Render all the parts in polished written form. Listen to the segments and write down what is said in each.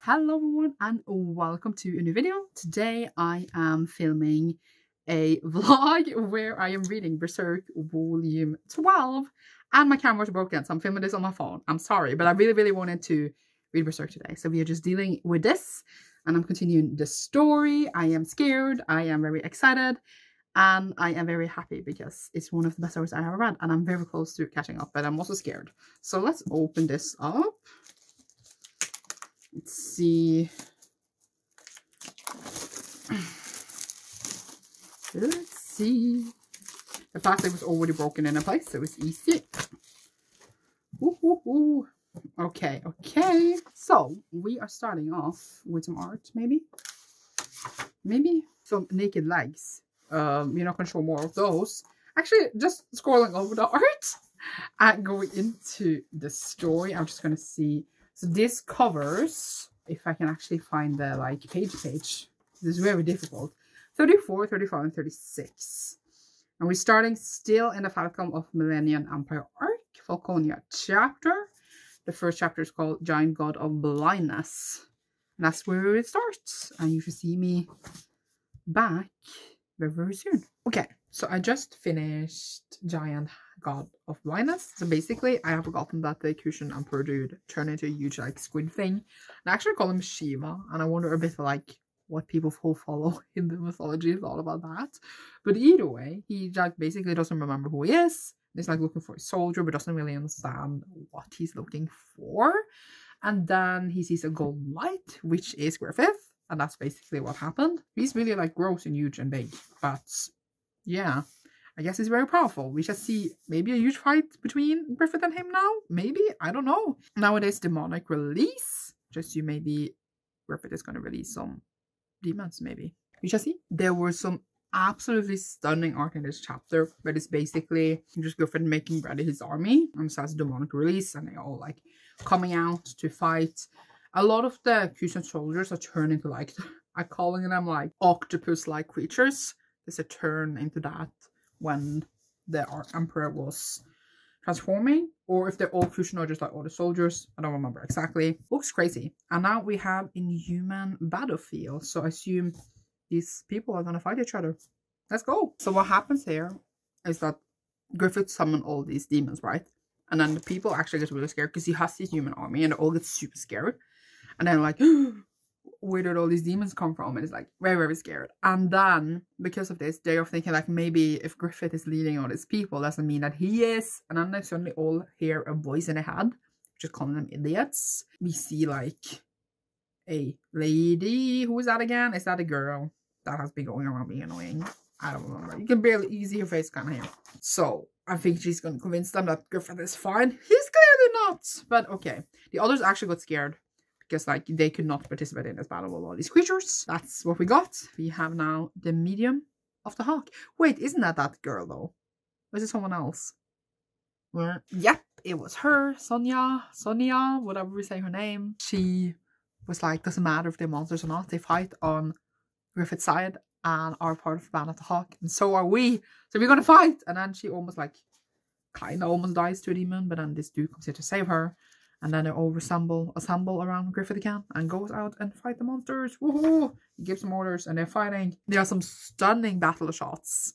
Hello everyone and welcome to a new video. Today I am filming a vlog where I am reading Berserk volume 12 and my camera's broken, so I'm filming this on my phone. I'm sorry, but I really wanted to read Berserk today. So we are just dealing with this and I'm continuing the story. I am scared, I am very excited, and I am very happy because it's one of the best stories I ever read and I'm very close to catching up, but I'm also scared. So let's open this up. Let's see. Let's see. The plastic was already broken in a place, so it's easy. Ooh. Okay. So we are starting off with some art, maybe some naked legs. You're not gonna show more of those. Actually, just scrolling over the art and going into the story, I'm just gonna see. So this covers, if I can actually find the page. This is very difficult. 34, 35, and 36. And we're starting still in the Falcon of Millennium Empire arc, Falconia chapter. The first chapter is called Giant God of Blindness. And that's where it starts. And you should see me back very soon. Okay, so I just finished Giant God of Blindness. So basically, I have forgotten that the Kushan Emperor dude turned into a huge squid thing. And I actually call him Shiva, and I wonder a bit what people who follow Hindu mythology thought about that. But either way, he basically doesn't remember who he is. He's looking for a soldier, but doesn't really understand what he's looking for. And then he sees a golden light, which is Griffith, and that's basically what happened. He's really gross and huge and big, but yeah, I guess he's very powerful. We shall see maybe a huge fight between Griffith and him now. Maybe, I don't know. Nowadays, demonic release. Just you, maybe Griffith is going to release some demons, maybe. We shall see. There were some absolutely stunning art in this chapter, but it's basically just Griffith making ready his army, and so that's demonic release, and they all coming out to fight. A lot of the Kushan soldiers are turned into I'm calling them octopus-like creatures. There's a turn into that when the Emperor was transforming, or if they're all Kushan or just all the soldiers. I don't remember exactly. Looks crazy. And now we have Inhuman battlefield, so I assume these people are gonna fight each other. Let's go. So what happens here is that Griffith summoned all these demons, right? And then the people actually get really scared because he has this human army and they all get super scared. And then where did all these demons come from? And it's very scared. And then because of this, they are thinking maybe if Griffith is leading all these people, doesn't mean that he is. And then they suddenly all hear a voice in their head, just calling them idiots. We see a lady. Who is that again? Is that a girl that has been going around being annoying? I don't remember. You can barely see her face kind of here. So I think she's gonna convince them that Griffith is fine. He's clearly not. But okay. The others actually got scared because they could not participate in this battle with all these creatures. That's what we got. We have now the medium of the hawk. Wait, isn't that girl though? Or is it someone else? Well, yep, it was her. Sonia, whatever we say her name. She was doesn't matter if they're monsters or not, they fight on Griffith's side and are part of the band of the hawk, and so are we. So we're gonna fight. And then she almost almost dies to a demon, but then this dude comes here to save her. And then they all assemble around Griffith again and goes out and fight the monsters. Woohoo! He gives some orders and they're fighting. There are some stunning battle shots.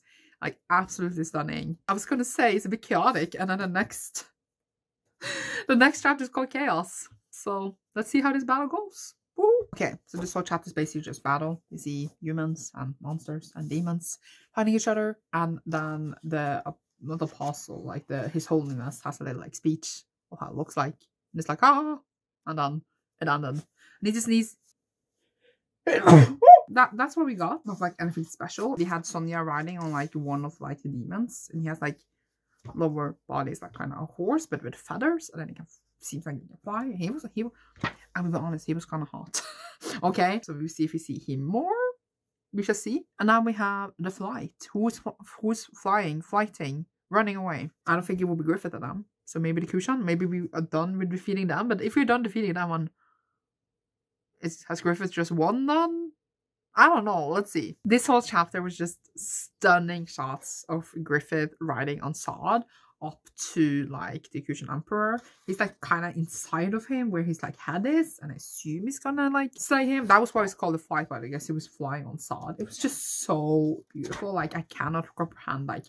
Absolutely stunning. I was gonna say it's a bit chaotic, and then the next chapter is called Chaos. So let's see how this battle goes. Woo! Okay, so this whole chapter is basically just battle. You see humans and monsters and demons fighting each other, and then the apostle, his holiness, has a little speech of how it looks like. And it's and then it ended. And he just needs that's what we got. Not anything special. He had Sonia riding on one of the demons, and he has lower bodies kind of a horse but with feathers, and then he seems like he can fly. I'm gonna be honest, he was kind of hot. Okay, so we'll see if we see him more. We shall see. And now we have the flight. Who's fighting, running away? I don't think it will be Griffith at them. So maybe the Kushan. Maybe we are done with defeating them. But if we're done defeating them, has Griffith just won then? I don't know. Let's see. This whole chapter was just stunning shots of Griffith riding on Saad up to like the Kusian Emperor. He's like kind of inside of him where his like head is, and I assume he's gonna like slay him. That was why it's called the flight, but I guess he was flying on Sod. It was just so beautiful. Like I cannot comprehend like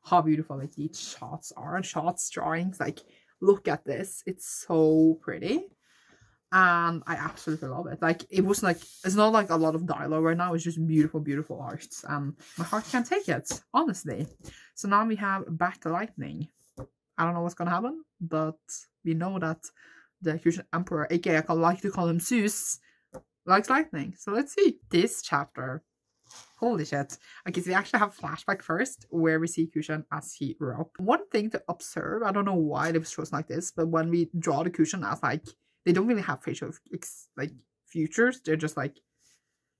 how beautiful like these shots are, and shots, drawings, like look at this, it's so pretty. And I absolutely love it. Like it was like, it's not like a lot of dialogue right now, it's just beautiful, beautiful art, and my heart can't take it, honestly. So now we have Back Lightning. I don't know what's gonna happen, but we know that the Kusian Emperor, aka I like to call him Zeus, likes lightning. So let's see this chapter. Holy shit. Okay, so we actually have flashback first where we see Kusian as he grew up. One thing to observe, I don't know why it was chosen like this, but when we draw the Kusian as like, they don't really have facial like features, they're just like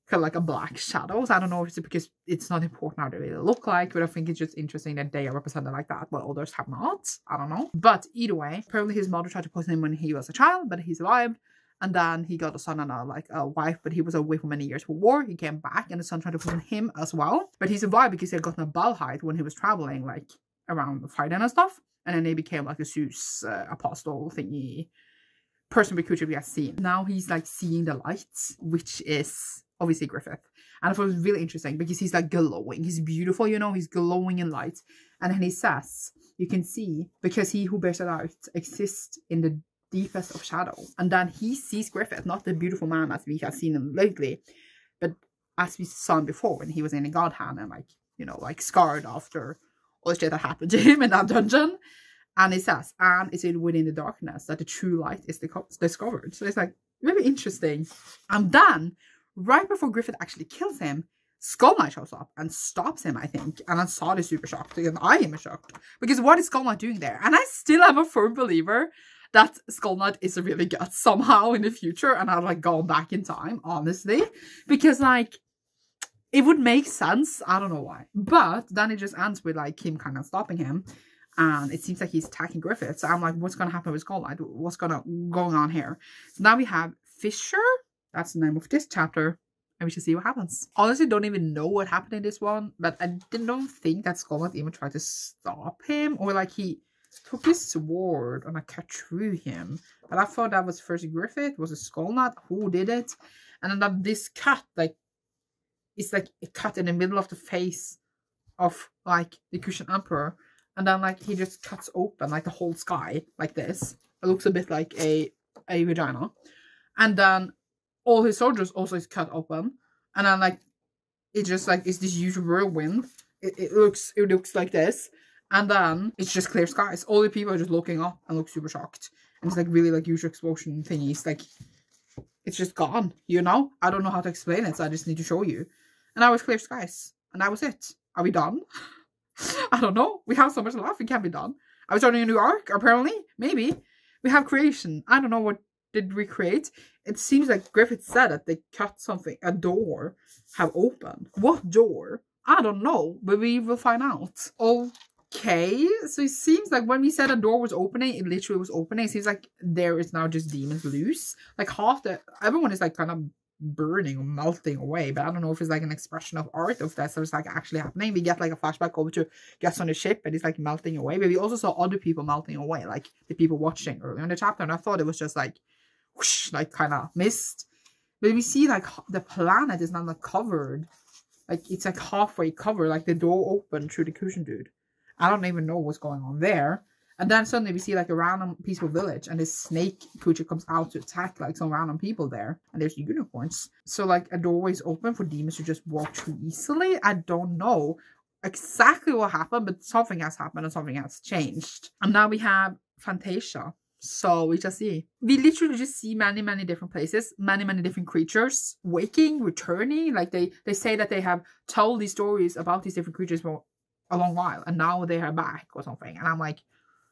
kind of like a black shadows. I don't know if it's because it's not important how they really look like, but I think it's just interesting that they are represented like that while others have not. I don't know. But either way, apparently his mother tried to poison him when he was a child, but he survived. And then he got a son and a wife, but he was away for many years for war. He came back and the son tried to poison him as well. But he survived because he had gotten a Balhide when he was traveling, like around the fighting and stuff. And then he became like a Zeus apostle thingy person with Kusian we have seen. Now he's like seeing the lights, which is obviously Griffith. And I thought it was really interesting because he's like glowing. He's beautiful, you know, he's glowing in light. And then he says, you can see, because he who bears it out exists in the deepest of shadow. And then he sees Griffith, not the beautiful man as we have seen him lately, but as we saw him before when he was in the God Hand and like, you know, like scarred after all the shit that happened to him in that dungeon. And it says, and it's within the darkness that the true light is discovered. So it's like really interesting. And then, right before Griffith actually kills him, Skull Knight shows up and stops him, I think. And then Sod is super shocked. And I am shocked. Because what is Skull Knight doing there? And I still am a firm believer that Skull Knight is really good somehow in the future. And I've like gone back in time, honestly. Because like, it would make sense. I don't know why. But then it just ends with like him kind of stopping him. And it seems like he's attacking Griffith. So I'm like, what's going to happen with Skull Knight? What's going on here? So now we have Fisher. That's the name of this chapter. And we should see what happens. Honestly, don't even know what happened in this one. But I don't think that Skull Knight even tried to stop him. Or like he took his sword and like cut through him. But I thought that was first Griffith. Was it Skull Knight? Who did it? And then this cut, like, it's like a cut in the middle of the face of like the Kusian Emperor. And then, like, he just cuts open, like, the whole sky, like this. It looks a bit like a vagina. And then all his soldiers also is cut open. And then, like, it just, like, it's this huge whirlwind. It looks like this. And then it's just clear skies. All the people are just looking up and look super shocked. And it's, like, really, like, huge explosion thingies. Like, it's just gone, you know? I don't know how to explain it, so I just need to show you. And now it's clear skies. And that was it. Are we done? I don't know. We have so much left. It can't be done. I was starting a new arc, apparently. Maybe. We have creation. I don't know what did we create. It seems like Griffith said that they cut something. A door have opened. What door? I don't know. But we will find out. Okay. So it seems like when we said a door was opening, it literally was opening. It seems like there is now just demons loose. Like everyone is like kind of burning or melting away, but I don't know if it's like an expression of art or if that's what's like actually happening. We get like a flashback over to Guest on the ship and it's like melting away, but we also saw other people melting away, like the people watching earlier in the chapter, and I thought it was just like whoosh, like kind of mist. But we see like the planet is not like covered, like it's like halfway covered, like the door opened through the Kusian dude. I don't even know what's going on there. And then suddenly we see like a random peaceful village and this snake creature comes out to attack like some random people there. And there's unicorns. So like a doorway is open for demons to just walk through easily. I don't know exactly what happened, but something has happened and something has changed. And now we have Fantasia. So we just see. We literally just see many, many different places. Many, many different creatures. Waking, returning. Like they say that they have told these stories about these different creatures for a long while. And now they are back or something. And I'm like,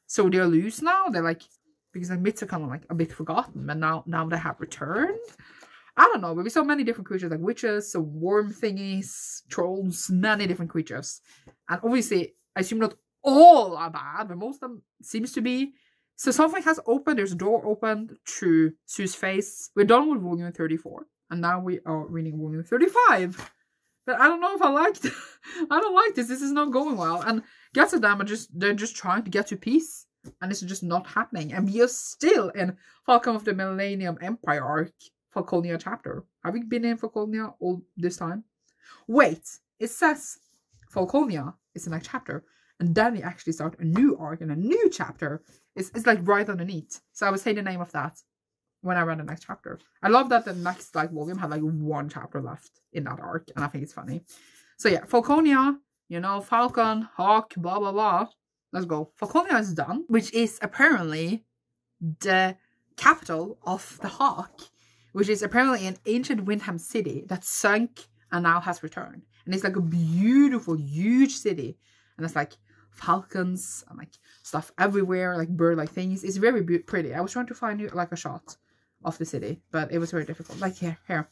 so they're loose now? They're like, because like myths are kind of like a bit forgotten, but now they have returned? I don't know, but we saw many different creatures like witches, so worm thingies, trolls, many different creatures. And obviously, I assume not all are bad, but most of them seems to be. So something has opened, there's a door opened through Sue's face. We're done with volume 34, and now we are reading volume 35. But I don't know if I like I don't like this. This is not going well. And Guts of them are they're just trying to get to peace. And it's just not happening. And we are still in Falcon of the Millennium Empire arc, Falconia chapter. Have we been in Falconia all this time? Wait, it says Falconia is the next chapter. And then we actually start a new arc and a new chapter. It's like right underneath. So I would say the name of that when I read the next chapter. I love that the next like volume had like one chapter left in that arc. And I think it's funny. So yeah, Falconia, you know, Falcon, Hawk, blah, blah, blah. Let's go. Falconia is done, which is apparently the capital of the Hawk, which is apparently an ancient Windham city that sunk and now has returned. And it's like a beautiful, huge city. And it's like falcons and like stuff everywhere, like bird-like things. It's very pretty. I was trying to find like a shot of the city, but it was very difficult. Like here.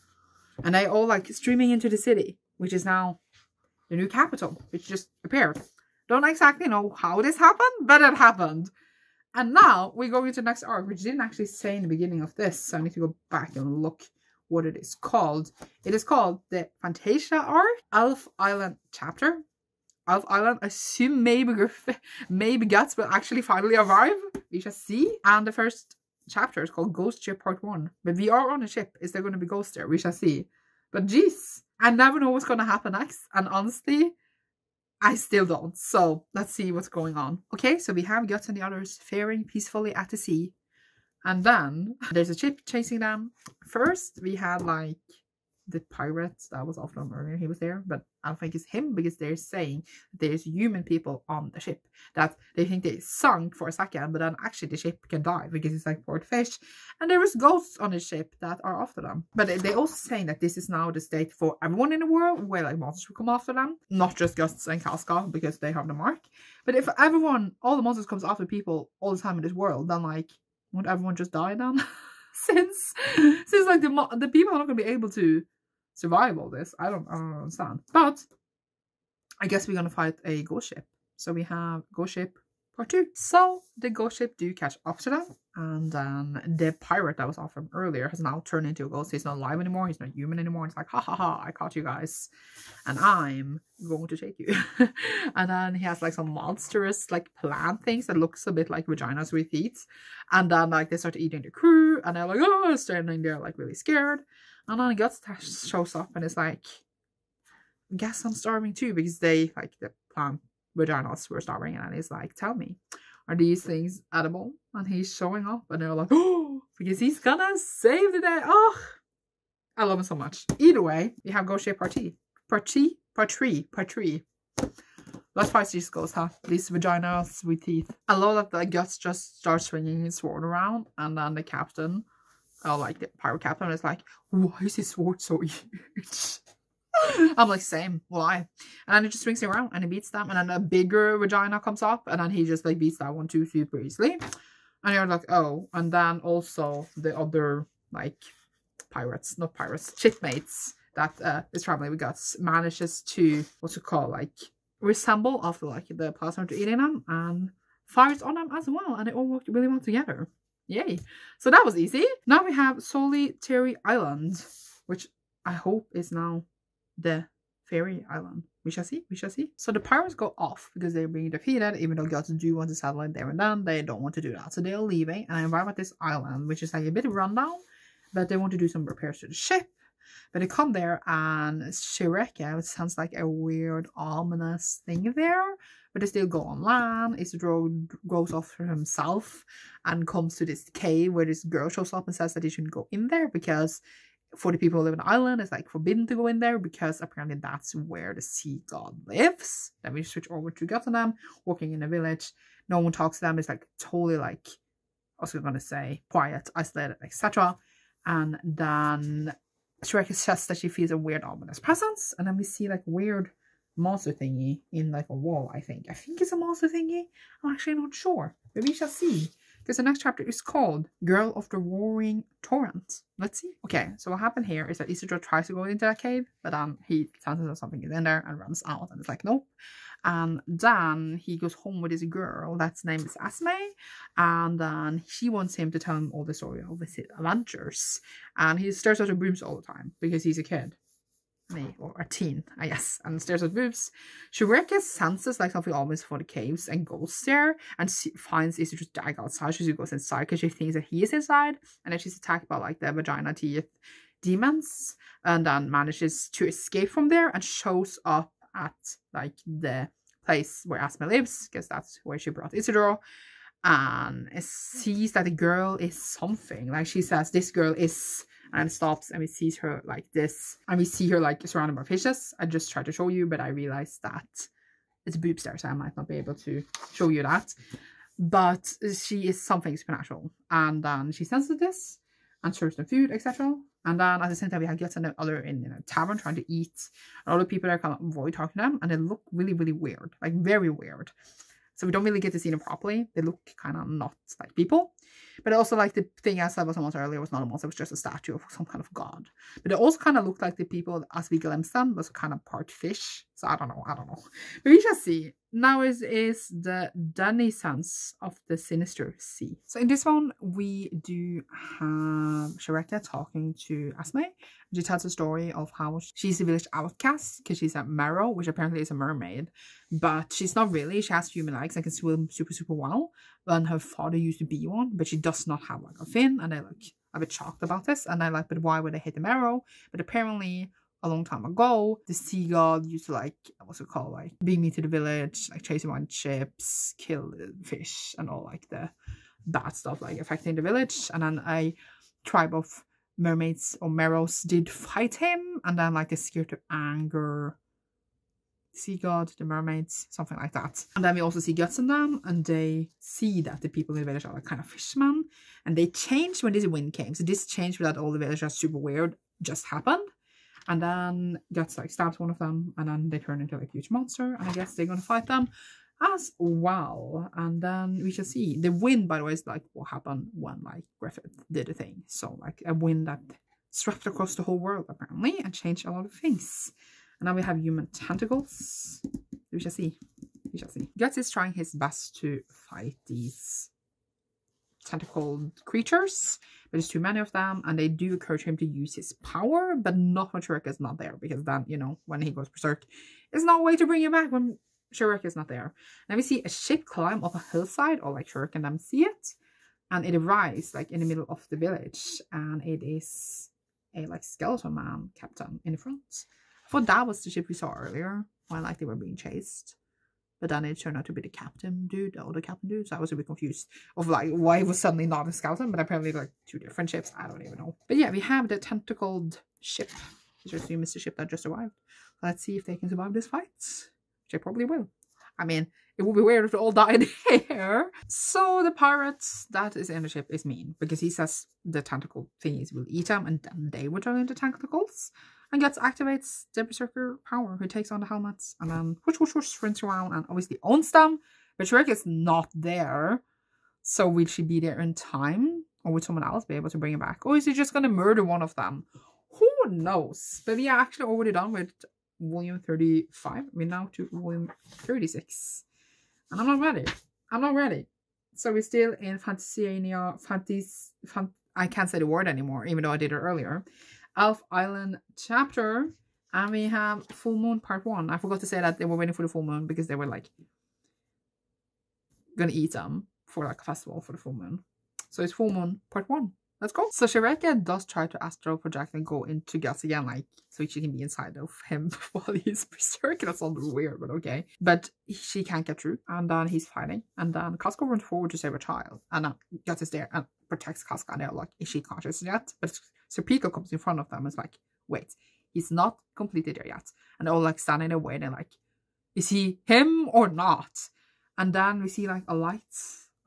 And they all like streaming into the city, which is now the new capital, which just appeared. Don't exactly know how this happened, but it happened. And now we're going to the next arc, which didn't actually say in the beginning of this, so I need to go back and look what it is called. It is called the Fantasia arc, Elf Island chapter. Elf Island, I assume maybe Guts will actually finally arrive. We shall see. And the first chapter is called Ghost Ship Part 1. But we are on a ship. Is there going to be ghosts there? We shall see. But geez, I never know what's going to happen next. And honestly, I still don't. So let's see what's going on. Okay, so we have Guts and the others faring peacefully at the sea. And then there's a ship chasing them. First, we had like the pirates that was off them earlier. He was there, but I don't think it's him because they're saying there's human people on the ship that they think they sunk for a second, but then actually the ship can dive because it's like port fish. And there was ghosts on the ship that are after them. But they're also saying that this is now the state for everyone in the world where like monsters will come after them, not just Guts and Casca because they have the mark. But if everyone, all the monsters comes after people all the time in this world, then like won't everyone just die then? since like the people are not going to be able to survive all this. I don't understand. But I guess we're gonna fight a ghost ship. So we have Ghost Ship Part 2. So the ghost ship do catch up to them, and the pirate that was off from earlier has now turned into a ghost. He's not alive anymore. He's not human anymore. It's like, ha ha ha, I caught you guys, and I'm going to take you. And then he has like some monstrous like plant things that looks a bit like vaginas with teeth. And then like they start eating the crew, and they're like, oh, standing there like really scared. And then Guts shows up and it's like, guess I'm starving too, because they, like, the plant vaginas were starving. And he's like, tell me, are these things edible? And he's showing up and they're like, oh, because he's gonna save the day. Oh, I love him so much. Either way, we have Ghost Ship Part 3. Part 3. Let's fight these ghosts, huh? These vaginas with teeth. I love that the Guts just starts swinging his sword around, and then the captain, like the pirate captain, is like, why is his sword so huge? I'm like, same, why? And then he just swings around and he beats them, and then a bigger vagina comes up, and then he just like beats that one too super easily. And you're like, oh. And then also the other like pirates, not pirates, shipmates that is traveling with Guts manages to, what's it called, like resemble after like the plasma eating them, and fires on them as well, and they all work really well together. Yay. So that was easy. Now we have Solitary Island, which I hope is now the fairy island. We shall see. So the pirates go off because they're being defeated, even though Guts do want to settle it there and then. They don't want to do that. So they're leaving and arrive at this island, which is like a bit of rundown, but they want to do some repairs to the ship. But they come there and Shireka, which sounds like a weird, ominous thing there, but they still go on land. Isidro goes off for himself and comes to this cave where this girl shows up and says that he shouldn't go in there because for the people who live on the island, it's like forbidden to go in there because apparently that's where the sea god lives. Then we switch over to Götterman, walking in a village. No one talks to them. It's like totally like, I was going to say, quiet, isolated, etc. And then Shrek says that she feels a weird ominous presence, and then we see like weird monster thingy in like a wall. I think it's a monster thingy. I'm actually not sure, but we shall see, because the next chapter is called Girl of the Roaring Torrent. Let's see. Okay, so what happened here is that Isidro tries to go into that cave, but he senses that something is in there and runs out, and it's like, nope. And then he goes home with his girl that's name is Esme, and then she wants him to tell him all the story of his adventures, and he stares at her brooms all the time because he's a kid. or a teen, I guess, and stares at boobs. Shureka senses like something almost for the caves and goes there and finds Izzy just dying outside. She goes inside because she thinks that he is inside, and then she's attacked by like the vagina teeth demons, and then manages to escape from there and shows up at like the place where Asma lives, because that's where she brought Isidore, and sees that the girl is something. Like she says, this girl is, and stops, and we see her like this, and we see her like surrounded by fishes. I just tried to show you, but I realized that it's boobs there, so I might not be able to show you that. But she is something supernatural, and then she senses this and serves them food, etc. And then at the same time, we have Guts and the other in a tavern trying to eat. And all the people there kind of avoid talking to them, and they look really, really weird, like very weird. So we don't really get to see them properly. They look kind of not like people. But also, like, the thing I said was a monster earlier was not a monster, it was just a statue of some kind of god. But it also kind of looked like the people, as we glimpsed them, was kind of part fish. So I don't know. But we shall see. Now is the denizens of the Sinister Sea. So in this one, we do have Shreka talking to Asme. She tells a story of how she's a village outcast because she's a Marrow, which apparently is a mermaid. But she's not really. She has human legs and can swim super, super well. And her father used to be one, but she does not have like a fin. And they're like a bit shocked about this. And they're like, but why would they hit the Marrow? But apparently, a long time ago, the sea god used to like, what's it called, like bring me to the village, like chase around ships, kill the fish, and all like the bad stuff like affecting the village. And then a tribe of mermaids or Marrows did fight him, and then like they scared to anger the sea god, the mermaids, something like that. And then we also see Guts in them, and they see that the people in the village are like kind of fishermen, and they changed when this wind came. So this change without all the villagers are super weird just happened. And then Guts like stabs one of them, and then they turn into like a huge monster, and I guess they're gonna fight them as well. And then we shall see. The wind, by the way, is like what happened when like Griffith did a thing. So like a wind that swept across the whole world apparently and changed a lot of things. And now we have human tentacles. We shall see. We shall see. Guts is trying his best to fight these tentacled creatures, but there's too many of them, and they do encourage him to use his power, but not when Shrek is not there, because then, you know, when he goes berserk, there's no way to bring him back when Shrek is not there. Then we see a ship climb up a hillside, or like Shrek and them see it, and it arrives like in the middle of the village, and it is a like skeleton man captain in the front. I thought that was the ship we saw earlier when like they were being chased. But then it turned out to be the captain dude, the other captain dude. So I was a bit confused of like why it was suddenly not a skeleton, but apparently like two different ships. I don't even know. But yeah, we have the tentacled ship, which I assume is the ship that just arrived. Let's see if they can survive this fight, which they probably will. I mean, it would be weird if they all died here. So the pirates that is in the ship is mean, because he says the tentacle thingies will eat them, and then they will turn into tentacles. And Guts activates the Berserker power, who takes on the helmets, and then whoosh, sprints around and obviously owns them. But Shrek is not there. So will she be there in time? Or would someone else be able to bring him back? Or is he just going to murder one of them? Who knows? But we are actually already done with volume 35. We're now to volume 36. And I'm not ready. I'm not ready. So we're still in Fantasania, I can't say the word anymore, even though I did it earlier. Elf Island chapter, and we have Full Moon part 1. I forgot to say that they were waiting for the full moon because they were like gonna eat them for like a festival for the full moon. So it's Full Moon part 1. Let's go. So Shreka does try to astral project and go into Guts again, like so she can be inside of him while he's berserk. That sounds weird, but okay. But she can't get through, and then he's fighting, and then Casca runs forward to save a child, and then Guts is there and protects Casca, and they're like, is she conscious yet? But Serpico comes in front of them and is like, wait, he's not completely there yet. And they're all like standing there waiting, like, is he him or not? And then we see like a light,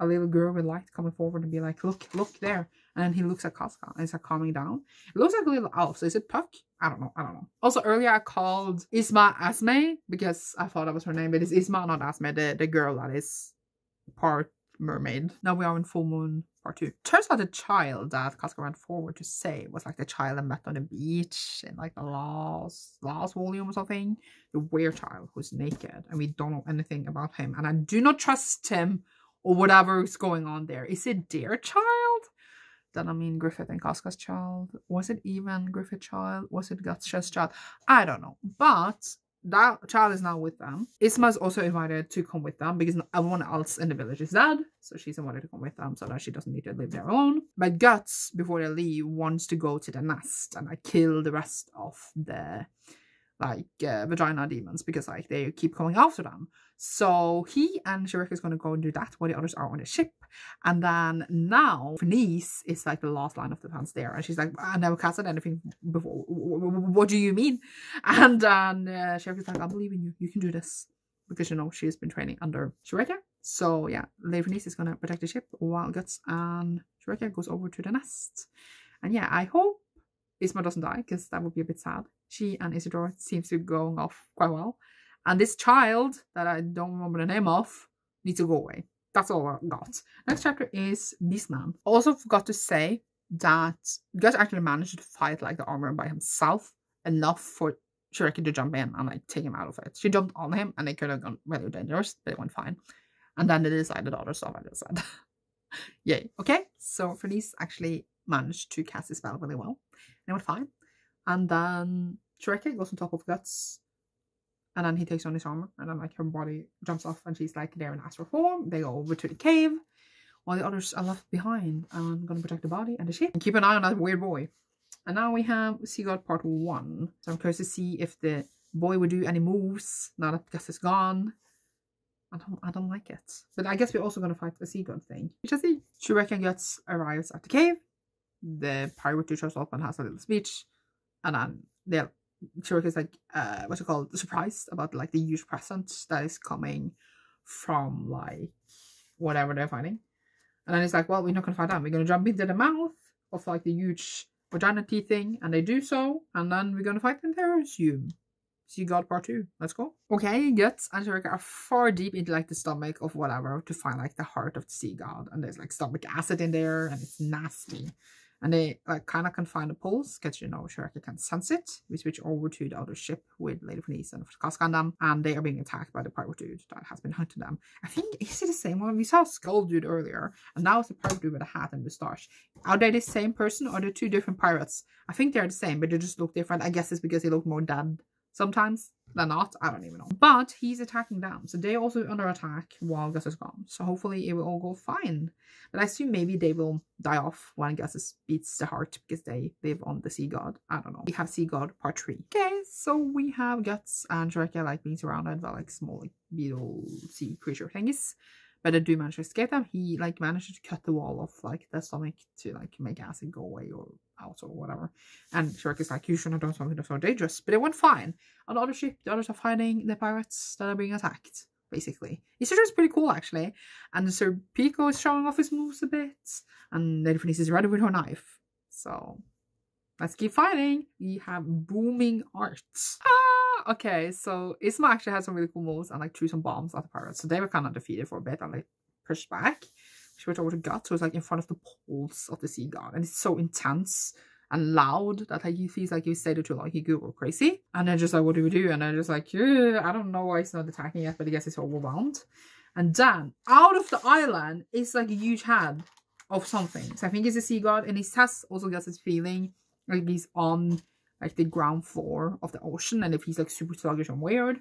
a little girl with light coming forward and be like, look there. And then he looks at Casca and it's like calming down. It looks like a little elf. So is it Puck? I don't know. Also earlier I called Isma Asme because I thought that was her name, but it's Isma, not Asme, the girl that is part mermaid. Now we are in Full Moon part 2. Turns out the child that Casca ran forward to save was like the child I met on the beach in like the last volume or something. The werechild who's naked, and we don't know anything about him, and I do not trust him or whatever is going on there. Is it their child? then I mean Griffith and Casca's child. Was it even Griffith's child? Was it Guts' child? I don't know. But that child is now with them. Isma is also invited to come with them because everyone else in the village is dead. So she's invited to come with them so that she doesn't need to live there alone. But Guts, before they leave, wants to go to the nest and like kill the rest of the vagina demons because like they keep coming after them. So he and Shrek is going to go and do that while the others are on the ship. And then now Fenice is like the last line of defense there, and she's like, I never casted anything before. What do you mean? And then Shrek is like, I believe in you. You can do this, because you know she's been training under Shrek. So yeah, Lady Fenice is going to protect the ship while Guts and Shrek goes over to the nest. And yeah, I hope Isma doesn't die, because that would be a bit sad. She and Isidore seems to be going off quite well. And this child, that I don't remember the name of, needs to go away. That's all I got. Next chapter is Beastman. Also forgot to say that Guts actually managed to fight like the armor by himself enough for Shuriken to jump in and like take him out of it. She jumped on him and it could have gone really dangerous, but it went fine. And then they decided other stuff, I just said. Yay. Okay, so Felice actually managed to cast his spell really well. And it went fine. And then Shuriken goes on top of Guts. And then he takes on his armor, and then like her body jumps off, and she's like there in astral form. They go over to the cave, while the others are left behind. I'm gonna protect the body and the ship, and keep an eye on that weird boy. And now we have Sea God Part 1. So I'm curious to see if the boy would do any moves now that Gus is gone. I don't like it, but I guess we're also gonna fight the Sea God thing. We shall see. Shuriken Guts arrives at the cave. The pirate dude shows up and has a little speech, and then they'll. Shuriken is like, what's it called? Surprised about like the huge present that is coming from like whatever they're finding. And then he's like, well, we're not gonna find out. We're gonna jump into the mouth of like the huge vagina teeth thing, and they do so, and then we're gonna fight them there, I assume. Sea God Part 2. Let's go. Okay, Guts and Shuriken are far deep into like the stomach of whatever to find like the heart of the sea god, and there's like stomach acid in there, and it's nasty. And they like kind of can find a pulse, because you know Shuriken can sense it. We switch over to the other ship with Lady Fenice and Casca and them, and they are being attacked by the pirate dude that has been hunting them. I think, is it the same one? We saw Skull Dude earlier, and now it's the pirate dude with a hat and moustache. Are they the same person, or are they two different pirates? I think they're the same, but they just look different. I guess it's because they look more dead sometimes than not. I don't even know. But he's attacking them, so they're also under attack while Gus is gone. So hopefully it will all go fine. But I assume maybe they will die off when Gus beats the heart, because they live on the Sea God. I don't know. We have Sea God Part 3. Okay, so we have Guts and Shuriken like being surrounded by like small like beetle sea creature thingies. But they do manage to escape them. He like managed to cut the wall of like the stomach to like make acid go away or out or whatever. And Shuriken is like, you shouldn't have done something that's so dangerous. But it went fine. On the other ship, the others are fighting the pirates that are being attacked, basically. Isidore's pretty cool, actually. And Sir Pico is showing off his moves a bit. And Lady Fenice is ready with her knife. So, let's keep fighting. We have booming arts. Okay, so Isma actually had some really cool moves and like threw some bombs at the pirates. So they were kind of defeated for a bit and like pushed back. She went over to Guts, who was like in front of the poles of the sea god. And it's so intense and loud that like he feels like he stayed there too long, he could go crazy. And they're just like, what do we do? And they're just like, yeah, I don't know why he's not attacking yet, but I guess he's overwhelmed. And then out of the island is like a huge head of something. So I think it's a sea god, and his test also gets his feeling like he's on like the ground floor of the ocean, and if he's like super sluggish and weird.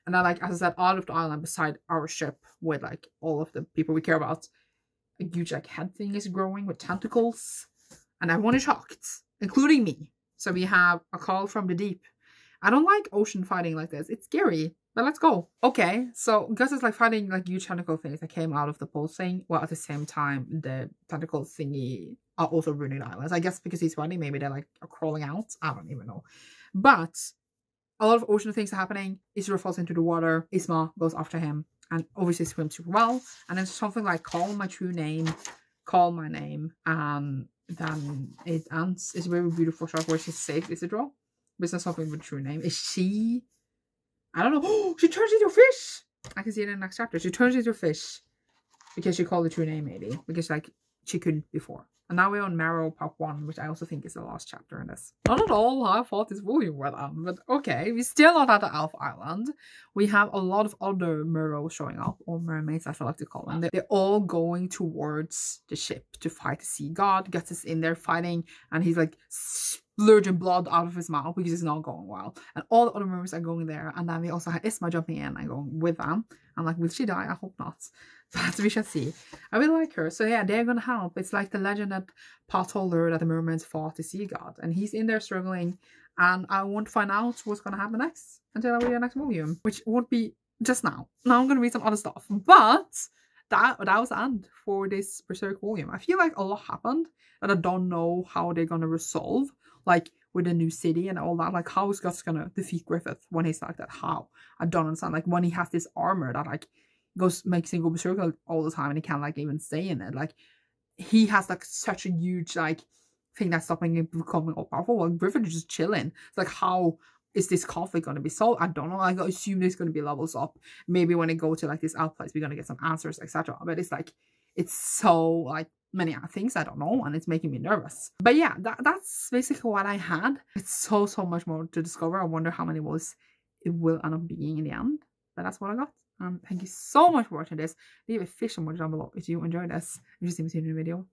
And then like, as I said, out of the island beside our ship with like all of the people we care about, a huge like head thing is growing with tentacles, and everyone is shocked, including me. So we have a call from the deep. I don't like ocean fighting like this. It's scary, but let's go. Okay, so Gus is like fighting like huge tentacle things that came out of the pulse thing, while at the same time the tentacle thingy are also ruining the islands. I guess because he's fighting, maybe they're like crawling out. I don't even know. But a lot of ocean things are happening. Isidore falls into the water. Isma goes after him and obviously swims super well. And then something like, call my true name, call my name. And then it ends. It's a very beautiful shot where she saves Isidore. But it's not something with true name. Is she? I don't know. Oh, she turns into a fish. I can see it in the next chapter. She turns into a fish because she called the true name, maybe. Because like she couldn't before. And now we're on Marrow Part 1, which I also think is the last chapter in this. Not at all how I thought this volume would end, but okay. We're still not at the Elf Island. We have a lot of other merrows showing up, or mermaids as I like to call them. They're all going towards the ship to fight the sea god. Guts is in there fighting, and he's like splurging blood out of his mouth because it's not going well. And all the other mermaids are going there. And then we also have Isma jumping in and going with them. I'm like, will she die? I hope not. But we shall see. I really like her. So yeah, they're gonna help. It's like the legend that Pa told her that the mermaids fought the sea god. And he's in there struggling. And I won't find out what's gonna happen next until I read the next volume. Which won't be just now. Now I'm gonna read some other stuff. But that was the end for this Berserk volume. I feel like a lot happened that I don't know how they're gonna resolve. Like with the new city and all that. Like how is Guts gonna defeat Griffith when he's like that? How? I don't understand. Like when he has this armor that like makes him go berserk all the time and he can't like even stay in it. Like he has like such a huge like thing that's stopping him becoming all powerful. Well, Griffith is just chilling. It's like, how is this conflict going to be solved? I don't know. Like, I assume there's going to be levels up. Maybe when I go to like this out place, we're going to get some answers, etc. But it's like, it's so like many things I don't know, and it's making me nervous. But yeah, that's basically what I had. It's so much more to discover. I wonder how many voices it will end up being in the end. But that's what I got. Thank you so much for watching this. Leave a fish emoji down below if you enjoyed this. If you see me in the video.